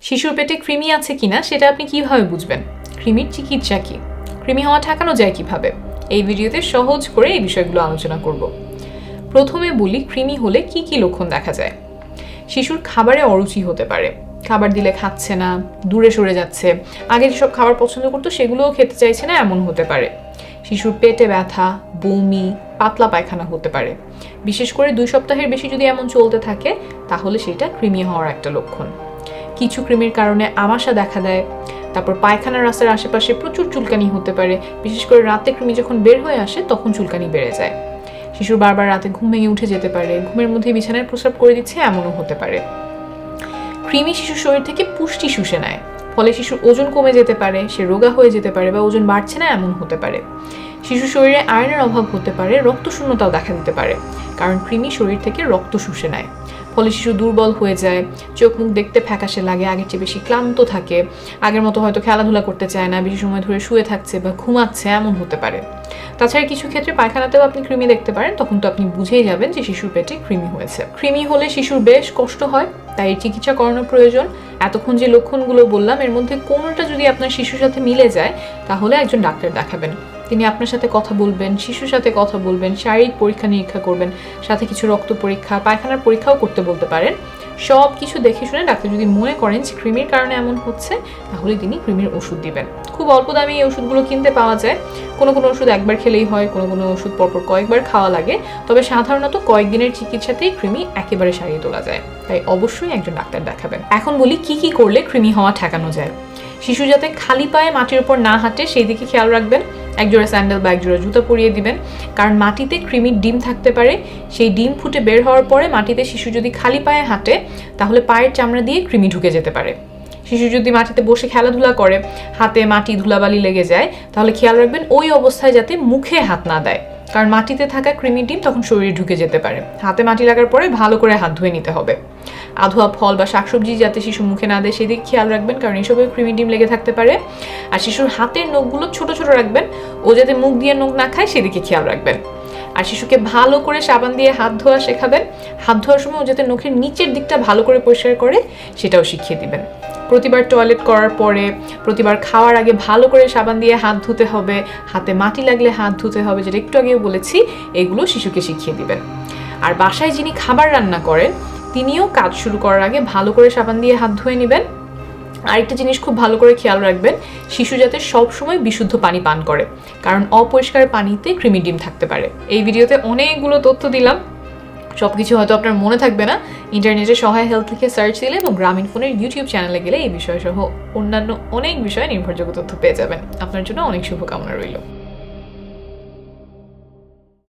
শিশুর পেটে কৃমি আছে কিনা সেটা আপনি কিভাবে বুঝবেন? কৃমির চিকিৎসা কি? কৃমি হওয়া ঠেকানো যায় কিভাবে? এই ভিডিওতে সহজ করে এই বিষয়গুলো আলোচনা করব। প্রথমে বলি, কৃমি হলে কি কি লক্ষণ দেখা যায়। শিশুর খাবারে অরুচি হতে পারে, খাবার দিলে খাচ্ছে না, দূরে সরে যাচ্ছে, আগে যেসব খাবার পছন্দ করতো সেগুলোও খেতে চাইছে না, এমন হতে পারে। শিশুর পেটে ব্যথা, বমি, পাতলা পায়খানা হতে পারে। বিশেষ করে 2 সপ্তাহের বেশি যদি এমন চলতে থাকে তাহলে সেটা কৃমি হওয়ার একটা লক্ষণ। কিছু কৃমির কারণে আমাশা দেখা দেয়। তারপর পায়খানার রাস্তার আশেপাশে প্রচুর চুলকানি হতে পারে। বিশেষ করে রাতে কৃমি যখন বের হয়ে আসে তখন চুলকানি বেড়ে যায়। শিশুর বারবার রাতে ঘুম ভেঙে উঠে যেতে পারে, ঘুমের মধ্যে বিছানায় প্রস্রাব করে দিচ্ছে, এমনও হতে পারে। কৃমি শিশুর শরীর থেকে পুষ্টি শুষে নেয়, ফলে শিশুর ওজন কমে যেতে পারে, সে রোগা হয়ে যেতে পারে বা ওজন বাড়ছে না, এমন হতে পারে। শিশুর শরীরে আয়রনের অভাব হতে পারে, রক্তশূন্যতাও দেখা দিতে পারে, কারণ কৃমি শরীর থেকে রক্ত শুষে নেয়। ফলে শিশু দুর্বল হয়ে যায়, চোখ মুখ দেখতে ফ্যাকাশে লাগে, আগের চেয়ে বেশি ক্লান্ত থাকে, আগের মতো হয়তো খেলাধুলা করতে চায় না, বেশি সময় ধরে শুয়ে থাকছে বা ঘুমাচ্ছে, এমন হতে পারে। তাছাড়া কিছু ক্ষেত্রে পায়খানাতেও আপনি কৃমি দেখতে পারেন, তখন তো আপনি বুঝেই যাবেন যে শিশুর পেটে কৃমি হয়েছে। কৃমি হলে শিশুর বেশ কষ্ট হয়, তাই চিকিৎসা করানো প্রয়োজন। এতক্ষণ যে লক্ষণগুলো বললাম এর মধ্যে কোনোটা যদি আপনার শিশুর সাথে মিলে যায় তাহলে একজন ডাক্তার দেখাবেন। তিনি আপনার সাথে কথা বলবেন, শিশুর সাথে কথা বলবেন, শারীরিক পরীক্ষা নিরীক্ষা করবেন, সাথে কিছু রক্ত পরীক্ষা, পায়খানার পরীক্ষাও করতে বলতে পারেন। সব কিছু দেখে শুনে ডাক্তার যদি মনে করেন যে কৃমির কারণে এমন হচ্ছে তাহলে তিনি কৃমির ওষুধ দিবেন। খুব অল্প দামে এই ওষুধগুলো কিনতে পাওয়া যায়। কোনো কোনো ওষুধ একবার খেলেই হয়, কোনো কোনো ওষুধ পরপর কয়েকবার খাওয়া লাগে। তবে সাধারণত কয়েকদিনের চিকিৎসাতেই কৃমি একেবারে সারিয়ে তোলা যায়। তাই অবশ্যই একজন ডাক্তার দেখাবেন। এখন বলি কি কি করলে কৃমি হওয়া ঠেকানো যায়। শিশু যাতে খালি পায়ে মাটির উপর না হাঁটে সেই দিকে খেয়াল রাখবেন। একজোড়া স্যান্ডেল বা একজোড়া জুতা পরিয়ে দিবেন, কারণ মাটিতে কৃমির ডিম থাকতে পারে। সেই ডিম ফুটে বের হওয়ার পরে মাটিতে শিশু যদি খালি পায়ে হাঁটে তাহলে পায়ের চামড়া দিয়ে কৃমি ঢুকে যেতে পারে। শিশু যদি মাটিতে বসে খেলাধুলা করে, হাতে মাটি ধুলাবালি লেগে যায়, তাহলে খেয়াল রাখবেন ওই অবস্থায় যাতে মুখে হাত না দেয়, কারণ মাটিতে থাকা কৃমি ডিম তখন শরীরে ঢুকে যেতে পারে। হাতে মাটি লাগার পরে ভালো করে হাত ধুয়ে নিতে হবে। আধোয়া ফল বা শাকসবজি যাতে শিশু মুখে না দেয় সেদিকে খেয়াল রাখবেন, কারণ এসবেও কৃমি ডিম লেগে থাকতে পারে। আর শিশুর হাতের নখগুলো ছোট ছোট রাখবেন, ও যাতে মুখ দিয়ে নখ না খায় সেদিকে খেয়াল রাখবেন। আর শিশুকে ভালো করে সাবান দিয়ে হাত ধোয়া শেখাবেন। হাত ধোয়ার সময় ও যাতে নখের নিচের দিকটা ভালো করে পরিষ্কার করে সেটাও শিখিয়ে দিবেন। প্রতিবার টয়লেট করার পরে, প্রতিবার খাওয়ার আগে ভালো করে সাবান দিয়ে হাত ধুতে হবে, হাতে মাটি লাগলে হাত ধুতে হবে, যেটা একটু আগেও বলেছি, এগুলো শিশুকে শিখিয়ে দিবেন। আর বাসায় যিনি খাবার রান্না করেন তিনিও কাজ শুরু করার আগে ভালো করে সাবান দিয়ে হাত ধুয়ে নেবেন। আরেকটা জিনিস খুব ভালো করে খেয়াল রাখবেন, শিশু যাতে সবসময় বিশুদ্ধ পানি পান করে, কারণ অপরিষ্কার পানিতে কৃমি ডিম থাকতে পারে। এই ভিডিওতে অনেকগুলো তথ্য দিলাম, সবকিছু হয়তো আপনার মনে থাকবে না। ইন্টারনেটে সহায় হেলথ লিখে সার্চ দিলে এবং গ্রামীণ ফোনের ইউটিউব চ্যানেলে গেলে এই বিষয় সহ অন্যান্য অনেক বিষয়ে নির্ভরযোগ্য তথ্য পেয়ে যাবেন। আপনার জন্য অনেক শুভকামনা রইল।